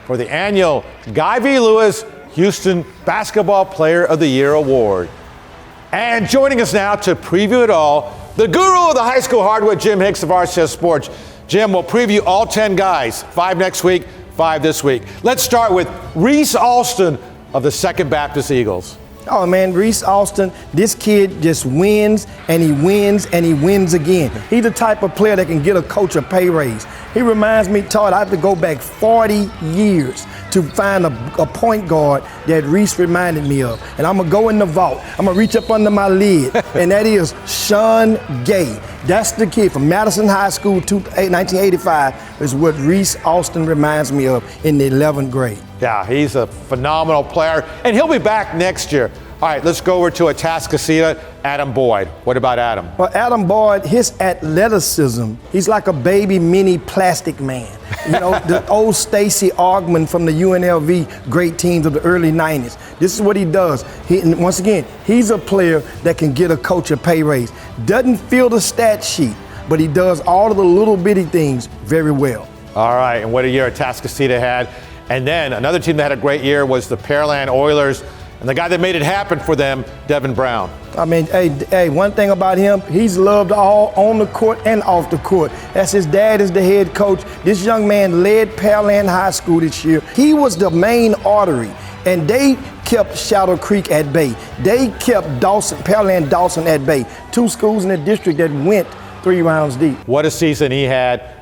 for the annual Guy V. Lewis Houston Basketball Player of the Year Award. And joining us now to preview it all, the guru of the high school hardwood, Jim Hicks of RCS Sports. Jim will preview all 10 guys, 5 next week, 5 this week. Let's start with Reese Alston of the Second Baptist Eagles. Oh, man, Reese Alston, this kid just wins, and he wins, and he wins again. He's the type of player that can get a coach a pay raise. He reminds me, Todd, I have to go back 40 years to find a point guard that Reese reminded me of. And I'm going to go in the vault. I'm going to reach up under my lid, and that is Sean Gay. That's the kid from Madison High School, 1985, is what Reese Alston reminds me of in the 11th grade. Yeah, he's a phenomenal player, and he'll be back next year. All right, let's go over to Atascocita, Adam Boyd. What about Adam? Well, Adam Boyd, his athleticism, he's like a baby mini plastic man. You know, the old Stacey Augmon from the UNLV great teams of the early 90s. This is what he does. And once again, he's a player that can get a coach a pay raise. Doesn't fill the stat sheet, but he does all of the little bitty things very well. All right, and what a year Atascocita had. And then another team that had a great year was the Pearland Oilers. And the guy that made it happen for them, Devin Brown. I mean, hey, one thing about him, he's loved all on the court and off the court. As his dad is the head coach, this young man led Pearland High School this year. He was the main artery, and they kept Shadow Creek at bay. They kept Pearland Dawson at bay. 2 schools in the district that went 3 rounds deep. What a season he had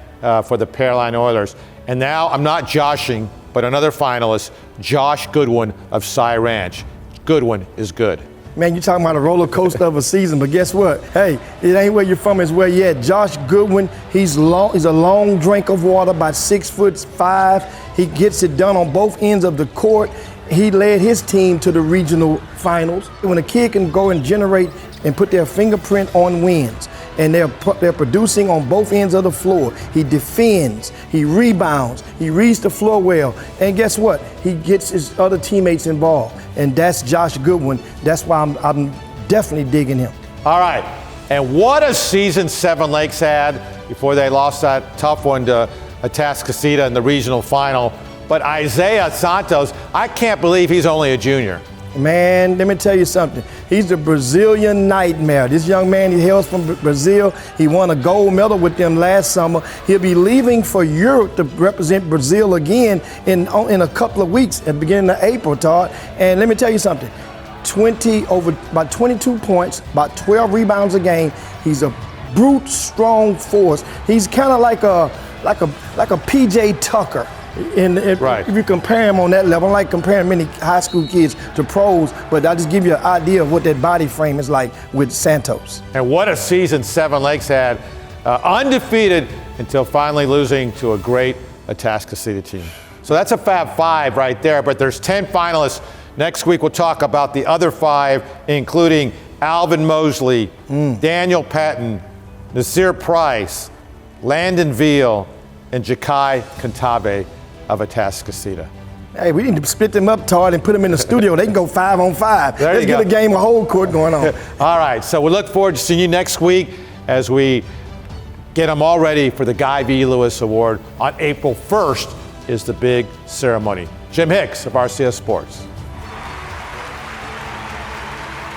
for the Pearland Oilers. And now I'm not joshing, but another finalist, Josh Goodwin of Cy Ranch. Goodwin is good. Man, you're talking about a roller coaster of a season, but guess what? Hey, it ain't where you're from, it's where you're at. Josh Goodwin, he's a long drink of water, about 6'5". He gets it done on both ends of the court. He led his team to the regional finals. When a kid can go and generate and put their fingerprint on wins, and they're producing on both ends of the floor. He defends, he rebounds, he reads the floor well, and guess what? He gets his other teammates involved, and that's Josh Goodwin. That's why I'm definitely digging him. All right, and what a season Seven Lakes had before they lost that tough one to Atascocita in the regional final. But Isaiah Santos, I can't believe he's only a junior. Man, let me tell you something. He's the Brazilian nightmare. This young man, he hails from Brazil. He won a gold medal with them last summer. He'll be leaving for Europe to represent Brazil again in a couple of weeks at the beginning of April, Todd. And let me tell you something. About 22 points, about 12 rebounds a game. He's a brute, strong force. He's kind of like a PJ Tucker. Right. If you compare him on that level, I like comparing many high school kids to pros, but I'll just give you an idea of what that body frame is like with Santos. And what a season Seven Lakes had, undefeated until finally losing to a great Atascocita team. So that's a Fab 5 right there, but there's 10 finalists. Next week we'll talk about the other 5, including Alvin Mosley, Daniel Patton, Nasir Price, Landon Veal, and Jakai Kantabe of Atascocita. Hey, we need to split them up, Todd, and put them in the studio. They can go 5 on 5. Let's get a game of whole court going on. All right, so we look forward to seeing you next week as we get them all ready for the Guy V. Lewis Award. On April 1st is the big ceremony. Jim Hicks of RCS Sports.